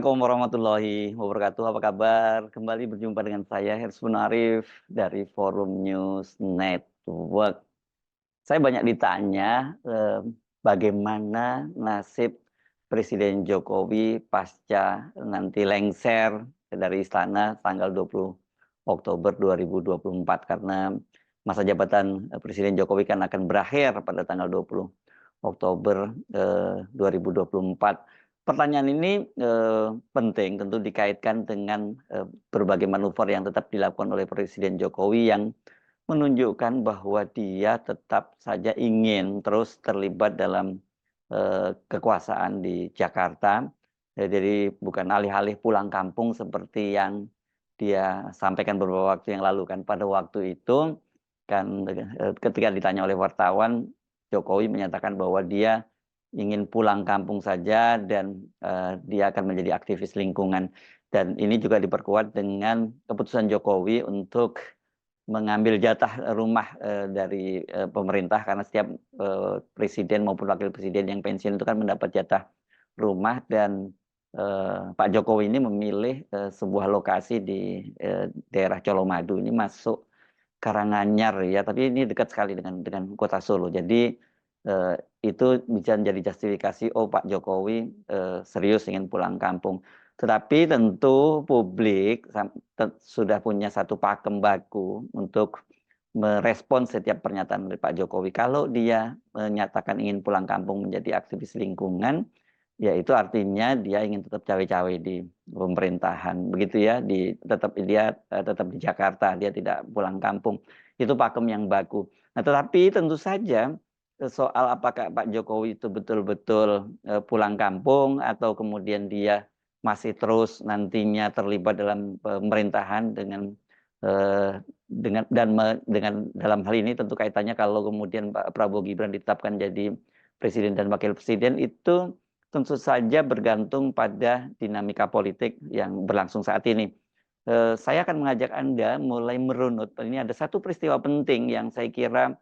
Assalamualaikum warahmatullahi wabarakatuh. Apa kabar? Kembali berjumpa dengan saya Hersman Arif dari Forum News Network. Saya banyak ditanya bagaimana nasib Presiden Jokowi pasca nanti lengser dari istana tanggal 20 Oktober 2024 karena masa jabatan Presiden Jokowi kan akan berakhir pada tanggal 20 Oktober 2024. Pertanyaan ini penting, tentu dikaitkan dengan berbagai manuver yang tetap dilakukan oleh Presiden Jokowi yang menunjukkan bahwa dia tetap saja ingin terus terlibat dalam kekuasaan di Jakarta. Jadi bukan alih-alih pulang kampung seperti yang dia sampaikan beberapa waktu yang lalu kan. Pada waktu itu kan ketika ditanya oleh wartawan, Jokowi menyatakan bahwa dia ingin pulang kampung saja dan dia akan menjadi aktivis lingkungan. Dan ini juga diperkuat dengan keputusan Jokowi untuk mengambil jatah rumah dari pemerintah karena setiap presiden maupun wakil presiden yang pensiun itu kan mendapat jatah rumah dan Pak Jokowi ini memilih sebuah lokasi di daerah Colomadu ini masuk Karanganyar ya, tapi ini dekat sekali dengan kota Solo. Jadi eh, itu bisa menjadi justifikasi, oh Pak Jokowi serius ingin pulang kampung. Tetapi tentu publik sudah punya satu pakem baku untuk merespon setiap pernyataan dari Pak Jokowi. Kalau dia menyatakan ingin pulang kampung menjadi aktivis lingkungan, ya itu artinya dia ingin tetap cawe-cawe di pemerintahan, begitu ya. Dia tetap di Jakarta, dia tidak pulang kampung. Itu pakem yang baku. Nah, tetapi tentu saja soal apakah Pak Jokowi itu betul-betul pulang kampung atau kemudian dia masih terus nantinya terlibat dalam pemerintahan dengan dalam hal ini tentu kaitannya kalau kemudian Pak Prabowo Gibran ditetapkan jadi presiden dan wakil presiden itu tentu saja bergantung pada dinamika politik yang berlangsung saat ini. Saya akan mengajak Anda mulai merunut. Ini ada satu peristiwa penting yang saya kira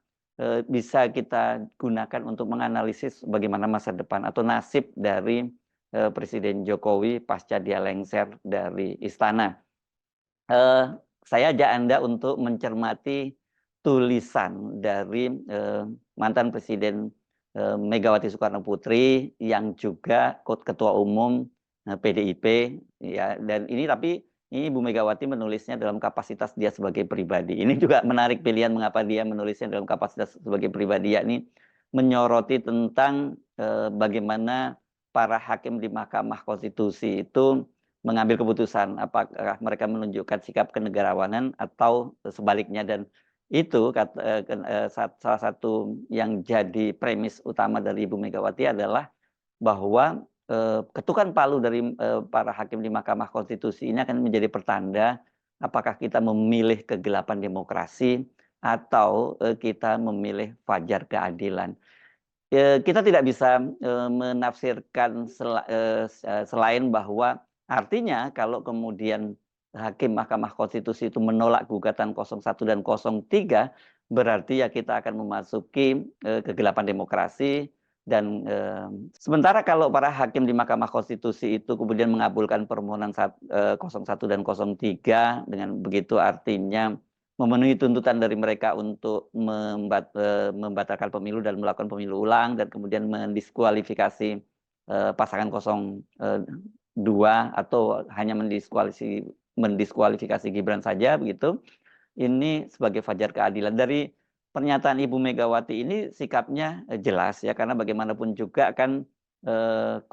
bisa kita gunakan untuk menganalisis bagaimana masa depan atau nasib dari Presiden Jokowi pasca dia lengser dari istana. Eh, saya ajak Anda untuk mencermati tulisan dari mantan Presiden Megawati Soekarno Putri yang juga Ketua Umum PDIP ya, dan ini tapi ini Ibu Megawati menulisnya dalam kapasitas dia sebagai pribadi. Ini juga menarik pilihan mengapa dia menulisnya dalam kapasitas sebagai pribadi, yakni menyoroti tentang bagaimana para hakim di Mahkamah Konstitusi itu mengambil keputusan apakah mereka menunjukkan sikap kenegarawanan atau sebaliknya, dan itu salah satu yang jadi premis utama dari Ibu Megawati adalah bahwa ketukan palu dari para hakim di Mahkamah Konstitusi ini akan menjadi pertanda apakah kita memilih kegelapan demokrasi atau kita memilih fajar keadilan. Kita tidak bisa menafsirkan selain bahwa artinya kalau kemudian hakim Mahkamah Konstitusi itu menolak gugatan 01 dan 03, berarti ya kita akan memasuki kegelapan demokrasi. Dan sementara kalau para hakim di Mahkamah Konstitusi itu kemudian mengabulkan permohonan 01 dan 03, dengan begitu artinya memenuhi tuntutan dari mereka untuk membatalkan pemilu dan melakukan pemilu ulang dan kemudian mendiskualifikasi pasangan 02 atau hanya mendiskualifikasi Gibran saja begitu. Ini sebagai fajar keadilan. Dari pernyataan Ibu Megawati ini sikapnya jelas ya, karena bagaimanapun juga kan 03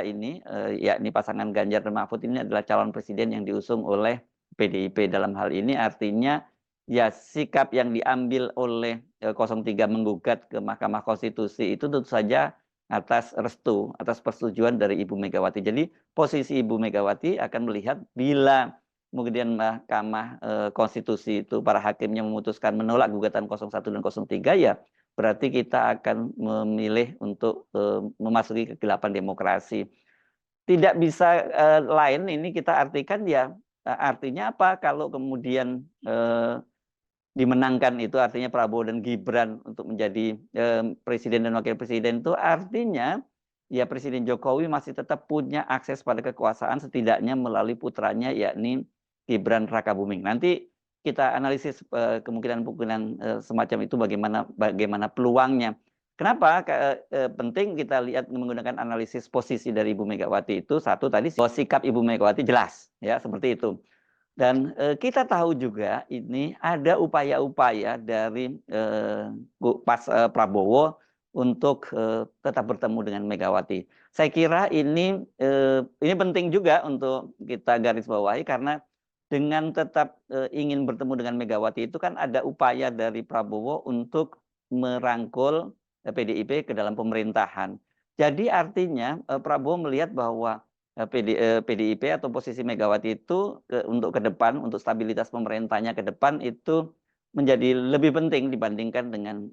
ini yakni pasangan Ganjar dan Mahfud ini adalah calon presiden yang diusung oleh PDIP. Dalam hal ini artinya ya sikap yang diambil oleh 03 menggugat ke Mahkamah Konstitusi itu tentu saja atas restu, atas persetujuan dari Ibu Megawati. Jadi posisi Ibu Megawati akan melihat bila kemudian Mahkamah Konstitusi itu para hakimnya memutuskan menolak gugatan 01 dan 03, ya berarti kita akan memilih untuk memasuki kegelapan demokrasi. Tidak bisa lain ini kita artikan ya, artinya apa kalau kemudian dimenangkan itu artinya Prabowo dan Gibran untuk menjadi presiden dan wakil presiden, itu artinya ya Presiden Jokowi masih tetap punya akses pada kekuasaan setidaknya melalui putranya yakni Gibran Rakabuming. Nanti kita analisis kemungkinan-kemungkinan semacam itu bagaimana peluangnya. Kenapa penting kita lihat menggunakan analisis posisi dari Ibu Megawati itu, satu tadi bahwa sikap Ibu Megawati jelas ya seperti itu. Dan kita tahu juga ini ada upaya-upaya dari Prabowo untuk tetap bertemu dengan Megawati. Saya kira ini penting juga untuk kita garis bawahi karena dengan tetap ingin bertemu dengan Megawati itu kan ada upaya dari Prabowo untuk merangkul PDIP ke dalam pemerintahan. Jadi artinya Prabowo melihat bahwa PDIP atau posisi Megawati itu untuk ke depan, untuk stabilitas pemerintahnya ke depan itu menjadi lebih penting dibandingkan dengan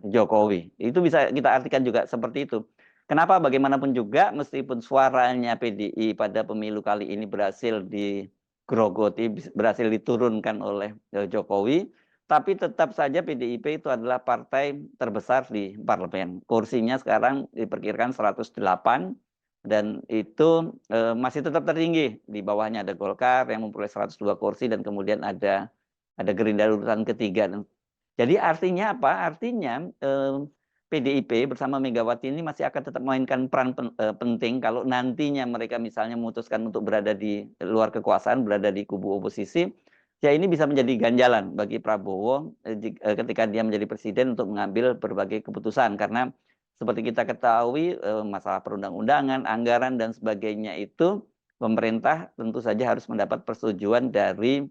Jokowi. Itu bisa kita artikan juga seperti itu. Kenapa? Bagaimanapun juga, meskipun suaranya PDI pada pemilu kali ini berhasil digerogoti, berhasil diturunkan oleh Jokowi, tapi tetap saja PDIP itu adalah partai terbesar di parlemen. Kursinya sekarang diperkirakan 108, dan itu masih tetap tertinggi. Di bawahnya ada Golkar yang memperoleh 102 kursi, dan kemudian ada Gerindra urutan ketiga. Jadi artinya apa? Artinya PDIP bersama Megawati ini masih akan tetap memainkan peran penting kalau nantinya mereka misalnya memutuskan untuk berada di luar kekuasaan, berada di kubu oposisi, ya ini bisa menjadi ganjalan bagi Prabowo ketika dia menjadi presiden untuk mengambil berbagai keputusan. Karena seperti kita ketahui masalah perundang-undangan, anggaran dan sebagainya itu pemerintah tentu saja harus mendapat persetujuan dari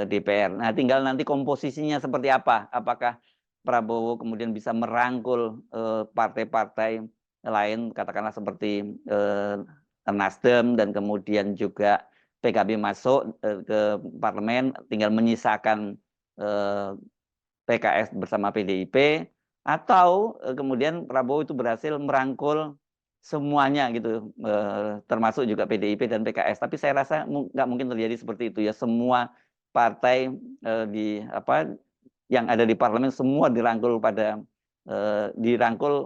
DPR. Nah, tinggal nanti komposisinya seperti apa. Apakah Prabowo kemudian bisa merangkul partai-partai lain, katakanlah seperti Nasdem, dan kemudian juga PKB masuk ke parlemen, tinggal menyisakan PKS bersama PDIP, atau kemudian Prabowo itu berhasil merangkul semuanya gitu, termasuk juga PDIP dan PKS. Tapi saya rasa nggak mungkin terjadi seperti itu ya. Semua partai yang ada di parlemen semua dirangkul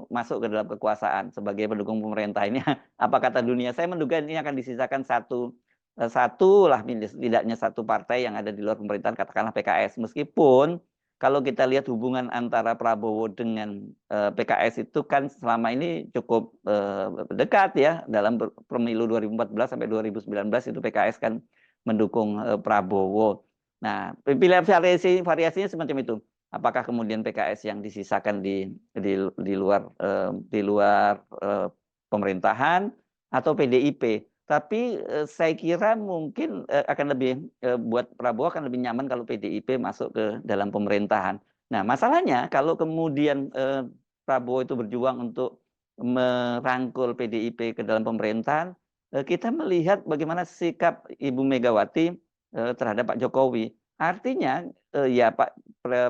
masuk ke dalam kekuasaan sebagai pendukung pemerintah ini. Apa kata dunia? Saya menduga ini akan disisakan satu lah, setidaknya satu partai yang ada di luar pemerintahan, katakanlah PKS. Meskipun kalau kita lihat hubungan antara Prabowo dengan PKS itu kan selama ini cukup dekat ya. Dalam pemilu 2014 sampai 2019 itu PKS kan mendukung Prabowo. Nah, pilihan variasinya semacam itu. Apakah kemudian PKS yang disisakan di luar pemerintahan atau PDIP? Tapi saya kira mungkin akan lebih buat Prabowo akan lebih nyaman kalau PDIP masuk ke dalam pemerintahan. Nah, masalahnya kalau kemudian Prabowo itu berjuang untuk merangkul PDIP ke dalam pemerintahan, kita melihat bagaimana sikap Ibu Megawati terhadap Pak Jokowi. Artinya ya Pak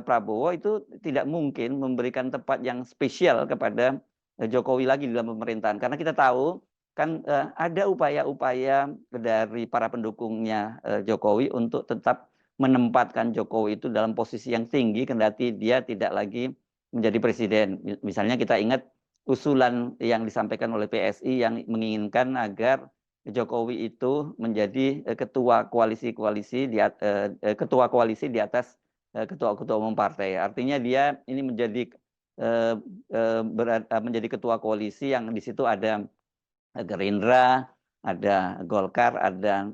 Prabowo itu tidak mungkin memberikan tempat yang spesial kepada Jokowi lagi di dalam pemerintahan. Karena kita tahu kan ada upaya-upaya dari para pendukungnya Jokowi untuk tetap menempatkan Jokowi itu dalam posisi yang tinggi kendati dia tidak lagi menjadi presiden. Misalnya kita ingat usulan yang disampaikan oleh PSI yang menginginkan agar Jokowi itu menjadi ketua koalisi di atas ketua-ketua umum partai. Artinya dia ini menjadi menjadi ketua koalisi yang di situ ada Gerindra, ada Golkar, ada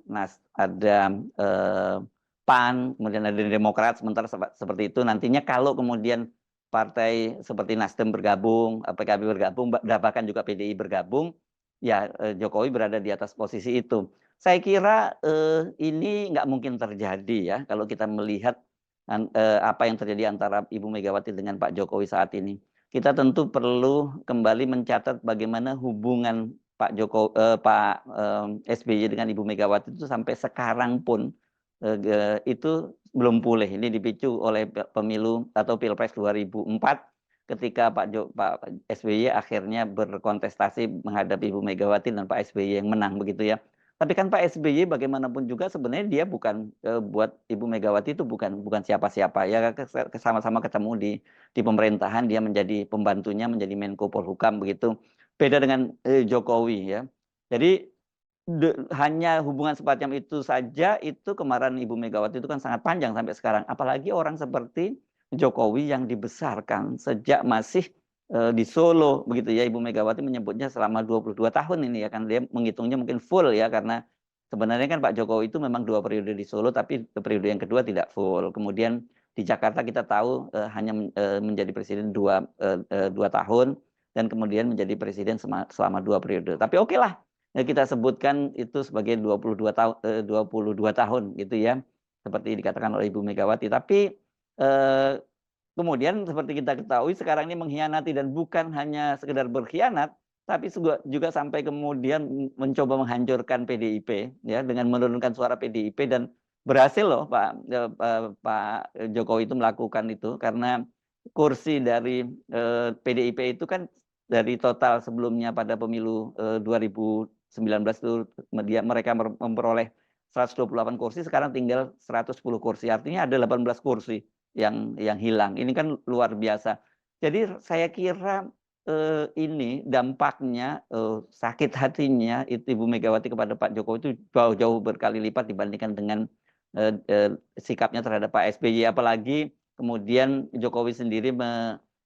PAN, kemudian ada Demokrat. Sementara seperti itu nantinya kalau kemudian partai seperti Nasdem bergabung, PKB bergabung, bahkan juga PDI bergabung, ya Jokowi berada di atas posisi itu. Saya kira ini nggak mungkin terjadi ya kalau kita melihat apa yang terjadi antara Ibu Megawati dengan Pak Jokowi saat ini. Kita tentu perlu kembali mencatat bagaimana hubungan Pak SBY dengan Ibu Megawati itu sampai sekarang pun itu belum pulih. Ini dipicu oleh pemilu atau Pilpres 2004 ketika Pak SBY akhirnya berkontestasi menghadapi Ibu Megawati dan Pak SBY yang menang begitu ya. Tapi kan Pak SBY bagaimanapun juga sebenarnya dia bukan buat Ibu Megawati itu bukan siapa-siapa ya, sama-sama ketemu di pemerintahan, dia menjadi pembantunya, menjadi Menko Polhukam begitu. beda dengan Jokowi ya. Jadi hanya hubungan semacam itu saja, itu kemarahan Ibu Megawati itu kan sangat panjang sampai sekarang. Apalagi orang seperti Jokowi yang dibesarkan sejak masih di Solo begitu ya. Ibu Megawati menyebutnya selama 22 tahun ini ya kan, dia menghitungnya mungkin full ya, karena sebenarnya kan Pak Jokowi itu memang 2 periode di Solo, tapi periode yang kedua tidak full. Kemudian di Jakarta kita tahu hanya menjadi presiden 2 tahun, dan kemudian menjadi presiden selama 2 periode. Tapi oke lah, kita sebutkan itu sebagai 22 tahun gitu ya, seperti dikatakan oleh Ibu Megawati. Tapi kemudian seperti kita ketahui sekarang ini mengkhianati, dan bukan hanya sekedar berkhianat, tapi juga sampai kemudian mencoba menghancurkan PDIP ya, dengan menurunkan suara PDIP, dan berhasil loh Pak Jokowi itu melakukan itu, karena kursi dari PDIP itu kan dari total sebelumnya pada pemilu 2019 itu mereka memperoleh 128 kursi, sekarang tinggal 110 kursi. Artinya ada 18 kursi yang hilang. Ini kan luar biasa. Jadi saya kira ini dampaknya, sakit hatinya itu Ibu Megawati kepada Pak Jokowi itu jauh-jauh berkali lipat dibandingkan dengan sikapnya terhadap Pak SBY. Apalagi kemudian Jokowi sendiri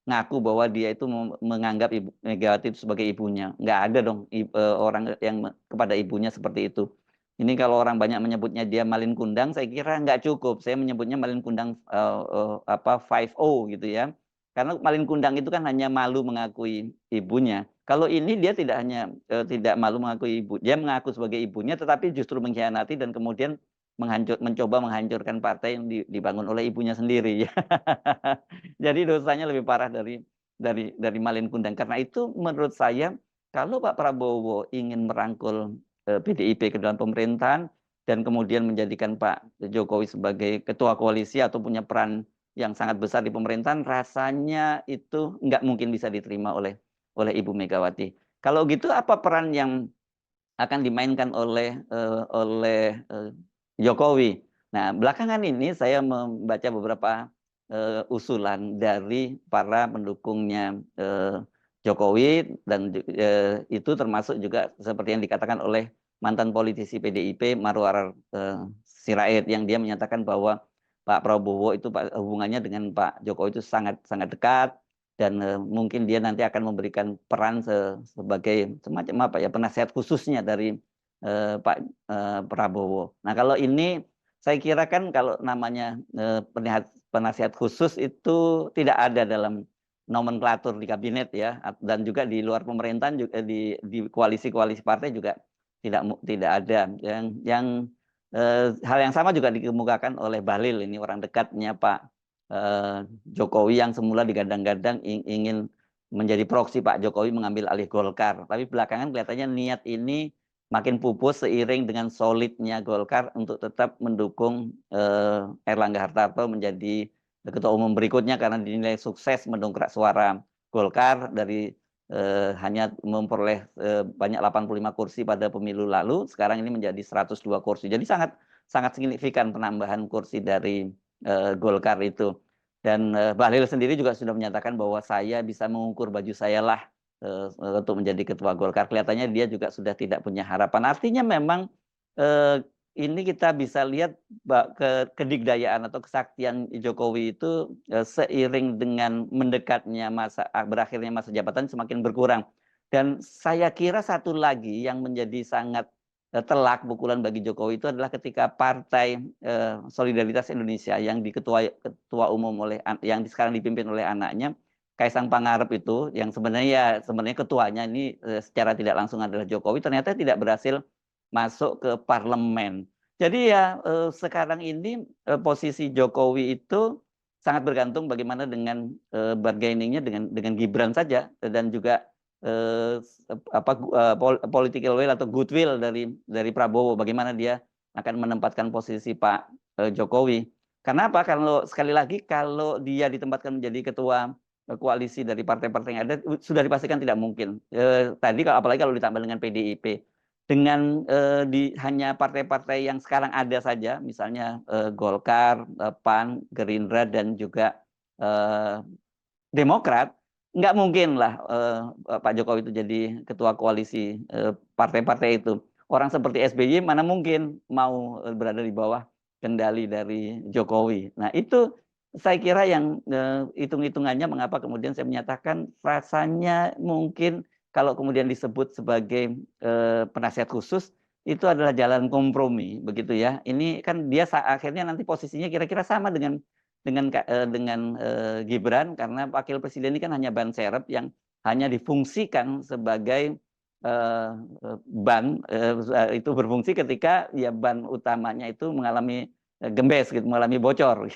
ngaku bahwa dia itu menganggap Ibu Megawati itu sebagai ibunya. Nggak ada dong orang yang kepada ibunya seperti itu. Ini kalau orang banyak menyebutnya dia malin kundang, saya kira nggak cukup. Saya menyebutnya malin kundang 5-0 gitu ya. Karena malin kundang itu kan hanya malu mengakui ibunya. Kalau ini dia tidak hanya tidak malu mengakui ibu, dia mengaku sebagai ibunya, tetapi justru mengkhianati dan kemudian mencoba menghancurkan partai yang dibangun oleh ibunya sendiri ya. Jadi dosanya lebih parah dari malin kundang. Karena itu menurut saya, kalau Pak Prabowo ingin merangkul PDIP ke dalam pemerintahan dan kemudian menjadikan Pak Jokowi sebagai ketua koalisi atau punya peran yang sangat besar di pemerintahan, rasanya itu nggak mungkin bisa diterima oleh Ibu Megawati. Kalau gitu apa peran yang akan dimainkan oleh Jokowi? Nah, belakangan ini saya membaca beberapa usulan dari para pendukungnya Jokowi, dan itu termasuk juga seperti yang dikatakan oleh mantan politisi PDIP Marwarar Sirait, yang dia menyatakan bahwa Pak Prabowo itu hubungannya dengan Pak Jokowi itu sangat sangat dekat, dan mungkin dia nanti akan memberikan peran sebagai semacam apa ya, penasihat khususnya dari Pak Prabowo. Nah, kalau ini saya kira kan kalau namanya penasihat khusus itu tidak ada dalam nomenklatur di kabinet ya, dan juga di luar pemerintahan juga, di koalisi-koalisi partai juga tidak ada. Yang hal yang sama juga dikemukakan oleh Bahlil, ini orang dekatnya Pak Jokowi yang semula digadang-gadang ingin menjadi proksi Pak Jokowi mengambil alih Golkar. Tapi belakangan kelihatannya niat ini makin pupus seiring dengan solidnya Golkar untuk tetap mendukung Erlangga Hartarto menjadi ketua umum berikutnya, karena dinilai sukses mendongkrak suara Golkar dari hanya memperoleh banyak 85 kursi pada pemilu lalu, sekarang ini menjadi 102 kursi. Jadi sangat sangat signifikan penambahan kursi dari Golkar itu. Dan Bahlil sendiri juga sudah menyatakan bahwa saya bisa mengukur baju saya lah untuk menjadi ketua Golkar. Kelihatannya dia juga sudah tidak punya harapan. Artinya memang ini kita bisa lihat kedigdayaan atau kesaktian Jokowi itu seiring dengan mendekatnya berakhirnya masa jabatan semakin berkurang. Dan saya kira satu lagi yang menjadi sangat telak pukulan bagi Jokowi itu adalah ketika Partai Solidaritas Indonesia yang ketua umum yang sekarang dipimpin oleh anaknya Kaisang Pangarep itu, yang sebenarnya ketuanya ini secara tidak langsung adalah Jokowi, ternyata tidak berhasil masuk ke parlemen. Jadi ya sekarang ini posisi Jokowi itu sangat bergantung bagaimana dengan bargainingnya dengan Gibran saja, dan juga political will atau goodwill dari Prabowo, bagaimana dia akan menempatkan posisi Pak Jokowi. Karena apa? Kalau sekali lagi kalau dia ditempatkan menjadi ketua koalisi dari partai-partai yang ada, sudah dipastikan tidak mungkin. Tadi apalagi kalau ditambah dengan PDIP, dengan hanya partai-partai yang sekarang ada saja, misalnya Golkar, PAN, Gerindra, dan juga Demokrat, nggak mungkin lah Pak Jokowi itu jadi ketua koalisi partai-partai itu. Orang seperti SBY mana mungkin mau berada di bawah kendali dari Jokowi. Nah itu saya kira yang hitung-hitungannya mengapa kemudian saya menyatakan rasanya mungkin kalau kemudian disebut sebagai penasihat khusus itu adalah jalan kompromi begitu ya. Ini kan dia akhirnya nanti posisinya kira-kira sama dengan Gibran, karena wakil presiden ini kan hanya ban serep yang hanya difungsikan sebagai eh, ban itu berfungsi ketika ya ban utamanya itu mengalami gembes gitu, mengalami bocor.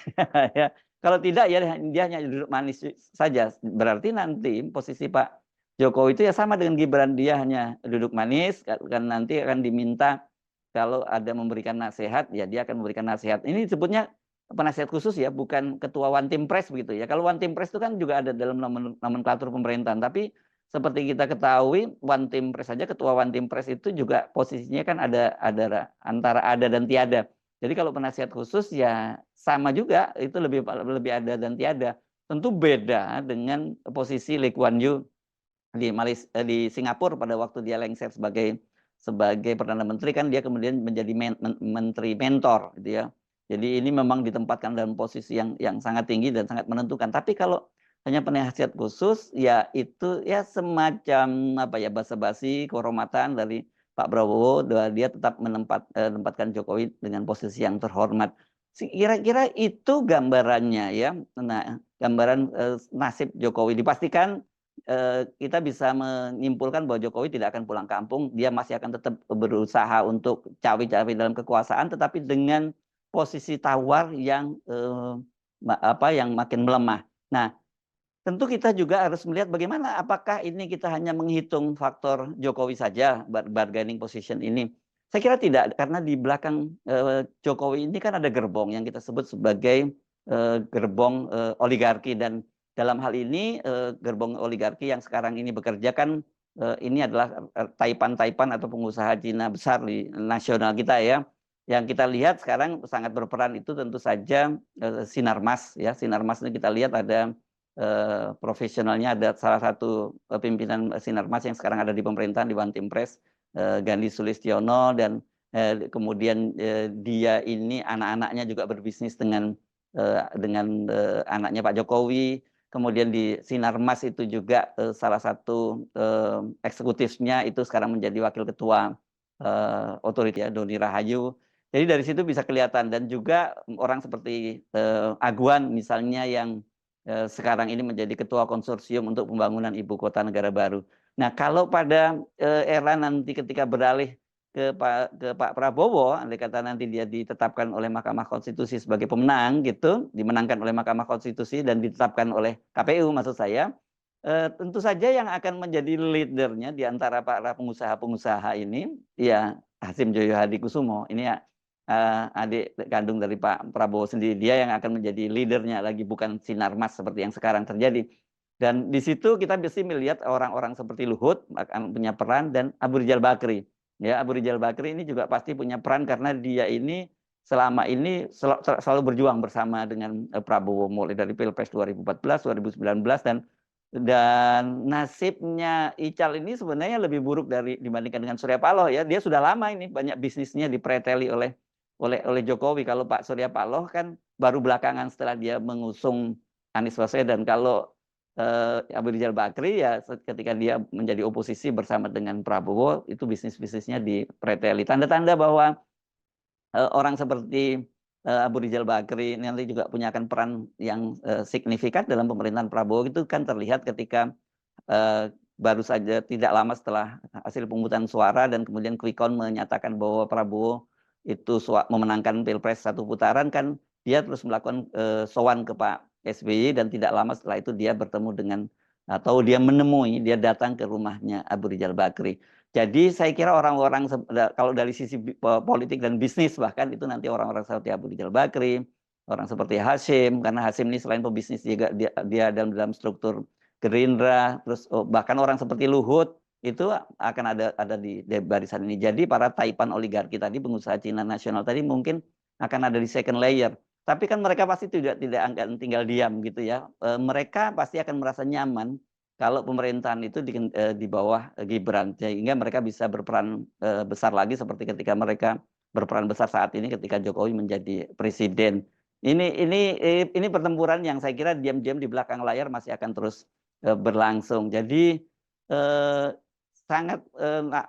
Ya. Kalau tidak ya dia hanya duduk manis saja. Berarti nanti posisi Pak Jokowi itu ya sama dengan Gibran, dia hanya duduk manis kan nanti akan diminta kalau ada memberikan nasihat ya dia akan memberikan nasihat. Ini disebutnya penasihat khusus ya, bukan ketua One Team Press begitu ya. Kalau One Team Press itu kan juga ada dalam nomenklatur pemerintahan, tapi seperti kita ketahui One Team Press saja, ketua One Team Press itu juga posisinya kan ada antara ada dan tiada. Jadi kalau penasihat khusus ya sama juga, itu lebih ada dan tiada. Tentu beda dengan posisi Lee Kuan Yew di Singapura pada waktu dia lengser sebagai perdana menteri, kan dia kemudian menjadi menteri mentor gitu ya. Jadi ini memang ditempatkan dalam posisi yang sangat tinggi dan sangat menentukan. Tapi kalau hanya penasihat khusus ya itu ya semacam apa ya, basa-basi kehormatan dari Pak Prabowo, dia tetap menempatkan Jokowi dengan posisi yang terhormat. Kira-kira itu gambarannya ya. Nah, gambaran nasib Jokowi dipastikan kita bisa menyimpulkan bahwa Jokowi tidak akan pulang kampung, dia masih akan tetap berusaha untuk cawe-cawe dalam kekuasaan, tetapi dengan posisi tawar yang yang makin melemah. Nah, tentu kita juga harus melihat bagaimana, apakah ini kita hanya menghitung faktor Jokowi saja, bargaining position ini. Saya kira tidak, karena di belakang Jokowi ini kan ada gerbong yang kita sebut sebagai gerbong oligarki, dan dalam hal ini gerbong oligarki yang sekarang ini bekerja kan ini adalah taipan-taipan atau pengusaha Cina besar di nasional kita ya. Yang kita lihat sekarang sangat berperan itu tentu saja Sinarmas ya. Sinarmas ini kita lihat ada profesionalnya, ada salah satu pimpinan Sinarmas yang sekarang ada di pemerintahan di One Team Press, Gandhi Sulistiono, dan kemudian dia ini anak-anaknya juga berbisnis dengan anaknya Pak Jokowi. Kemudian di Sinarmas itu juga salah satu eksekutifnya itu sekarang menjadi wakil ketua otoriti ya, Doni Rahayu. Jadi dari situ bisa kelihatan, dan juga orang seperti Aguan misalnya yang sekarang ini menjadi ketua konsorsium untuk pembangunan ibu kota negara baru. Nah, kalau pada era nanti ketika beralih ke Pak Prabowo, andai kata nanti dia ditetapkan oleh Mahkamah Konstitusi sebagai pemenang gitu, dimenangkan oleh Mahkamah Konstitusi dan ditetapkan oleh KPU maksud saya, tentu saja yang akan menjadi leadernya di antara para pengusaha-pengusaha ini ya Hasim Joyo Hadikusumo. Ini ya adik kandung dari Pak Prabowo sendiri, dia yang akan menjadi leadernya lagi, bukan Sinarmas seperti yang sekarang terjadi. Dan di situ kita bisa melihat orang-orang seperti Luhut akan punya peran, dan Abu Rizal Bakri. Ya, Abu Rizal Bakri ini juga pasti punya peran karena dia ini selama ini selalu berjuang bersama dengan Prabowo mulai dari Pilpres 2014, 2019, dan nasibnya Ical ini sebenarnya lebih buruk dibandingkan dengan Surya Paloh ya. Dia sudah lama ini banyak bisnisnya dipreteli oleh Jokowi. Kalau Pak Surya Paloh kan baru belakangan setelah dia mengusung Anies Baswedan. Kalau Abu Rizal Bakri ya ketika dia menjadi oposisi bersama dengan Prabowo, itu bisnisnya dipreteli. Tanda-tanda bahwa orang seperti Abu Rizal Bakri nanti juga punya akan peran yang signifikan dalam pemerintahan Prabowo itu kan terlihat ketika baru saja tidak lama setelah hasil pemungutan suara dan kemudian quick count menyatakan bahwa Prabowo itu memenangkan Pilpres satu putaran, kan dia terus melakukan sowan ke Pak SBY, dan tidak lama setelah itu dia bertemu dengan atau dia datang ke rumahnya Abu Rizal Bakri. Jadi saya kira orang-orang kalau dari sisi politik dan bisnis bahkan itu nanti orang-orang seperti Abu Rizal Bakri, orang seperti Hasyim, karena Hasyim ini selain pebisnis juga dia dalam struktur Gerindra, terus bahkan orang seperti Luhut itu akan ada di barisan ini. Jadi para taipan oligarki tadi, pengusaha Cina nasional tadi mungkin akan ada di second layer. Tapi kan mereka pasti tidak akan tinggal diam gitu ya. Mereka pasti akan merasa nyaman kalau pemerintahan itu di bawah Gibran, sehingga mereka bisa berperan besar lagi seperti ketika mereka berperan besar saat ini ketika Jokowi menjadi presiden. Ini pertempuran yang saya kira diam-diam di belakang layar masih akan terus berlangsung. Jadi sangat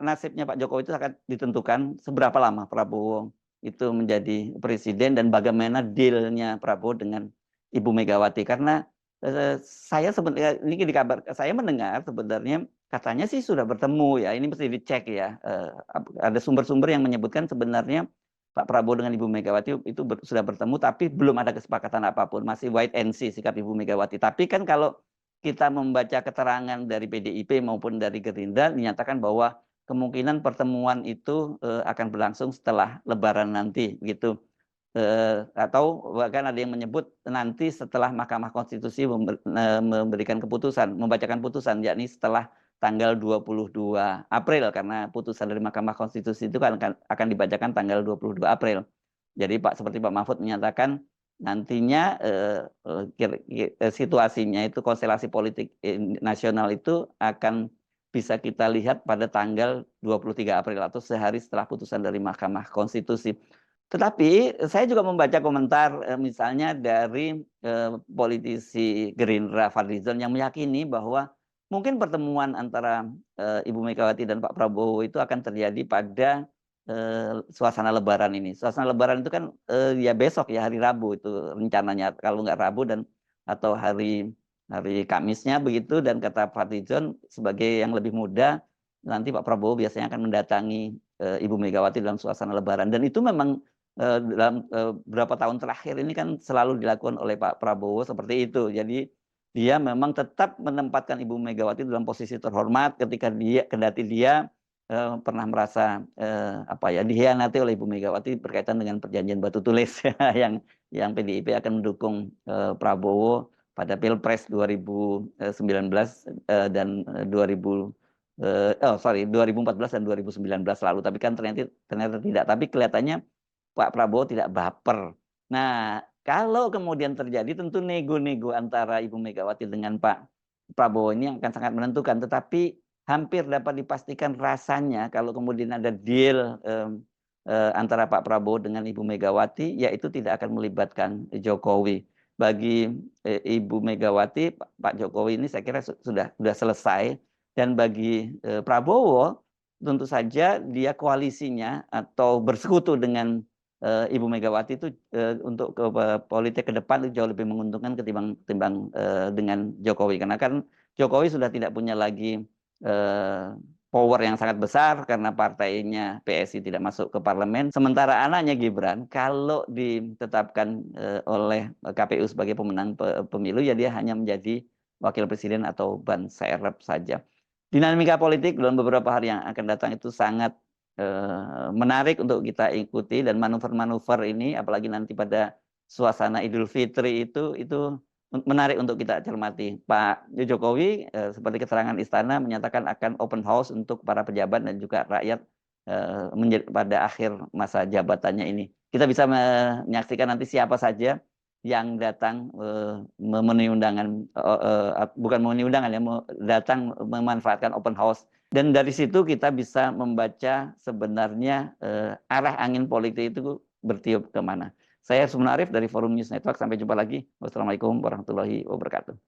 nasibnya Pak Jokowi itu akan ditentukan seberapa lama Prabowo itu menjadi presiden dan bagaimana deal-nya Prabowo dengan Ibu Megawati. Karena saya sebenarnya ini saya mendengar sebenarnya katanya sih sudah bertemu ya. Ini mesti dicek ya. Ada sumber-sumber yang menyebutkan sebenarnya Pak Prabowo dengan Ibu Megawati itu sudah bertemu, tapi belum ada kesepakatan apapun. Masih wait and see sikap Ibu Megawati. Tapi kan kalau kita membaca keterangan dari PDIP maupun dari Gerindra, dinyatakan bahwa kemungkinan pertemuan itu akan berlangsung setelah Lebaran nanti, gitu. Atau bahkan ada yang menyebut nanti setelah Mahkamah Konstitusi memberikan keputusan, membacakan putusan, yakni setelah tanggal 22 April, karena putusan dari Mahkamah Konstitusi itu akan dibacakan tanggal 22 April. Jadi seperti Pak Mahfud menyatakan nantinya situasinya itu konstelasi politik nasional itu akan bisa kita lihat pada tanggal 23 April atau sehari setelah putusan dari Mahkamah Konstitusi. Tetapi saya juga membaca komentar misalnya dari politisi Gerindra Fadlizon yang meyakini bahwa mungkin pertemuan antara Ibu Megawati dan Pak Prabowo itu akan terjadi pada suasana Lebaran ini. Suasana Lebaran itu kan ya besok ya, hari Rabu itu rencananya, kalau nggak Rabu atau hari Kamisnya begitu. Dan kata Fadlizon sebagai yang lebih muda, nanti Pak Prabowo biasanya akan mendatangi Ibu Megawati dalam suasana Lebaran, dan itu memang dalam beberapa tahun terakhir ini kan selalu dilakukan oleh Pak Prabowo seperti itu. Jadi dia memang tetap menempatkan Ibu Megawati dalam posisi terhormat ketika kendati dia pernah merasa dihianati oleh Ibu Megawati berkaitan dengan perjanjian Batu Tulis yang PDIP akan mendukung Prabowo pada Pilpres 2019 dan 2014 dan 2019 lalu. Tapi kan ternyata tidak. Tapi kelihatannya Pak Prabowo tidak baper. Nah, kalau kemudian terjadi tentu nego-nego antara Ibu Megawati dengan Pak Prabowo ini akan sangat menentukan. Tetapi hampir dapat dipastikan rasanya kalau kemudian ada deal antara Pak Prabowo dengan Ibu Megawati, yaitu tidak akan melibatkan Jokowi. Bagi Ibu Megawati, Pak Jokowi ini saya kira sudah selesai. Dan bagi Prabowo, tentu saja dia koalisinya atau bersekutu dengan Ibu Megawati itu untuk politik ke depan itu jauh lebih menguntungkan ketimbang dengan Jokowi, karena kan Jokowi sudah tidak punya lagi power yang sangat besar karena partainya PSI tidak masuk ke parlemen. Sementara anaknya Gibran kalau ditetapkan oleh KPU sebagai pemenang pemilu, ya dia hanya menjadi wakil presiden atau ban serep saja. Dinamika politik dalam beberapa hari yang akan datang itu sangat menarik untuk kita ikuti, dan manuver-manuver ini apalagi nanti pada suasana Idul Fitri itu menarik untuk kita cermati. Pak Jokowi seperti keterangan istana menyatakan akan open house untuk para pejabat dan juga rakyat pada akhir masa jabatannya ini. Kita bisa menyaksikan nanti siapa saja yang datang memenuhi undangan, bukan memenuhi undangan ya, datang memanfaatkan open house. Dan dari situ kita bisa membaca sebenarnya arah angin politik itu bertiup kemana. Saya Hersman Arif dari Forum News Network. Sampai jumpa lagi. Wassalamualaikum warahmatullahi wabarakatuh.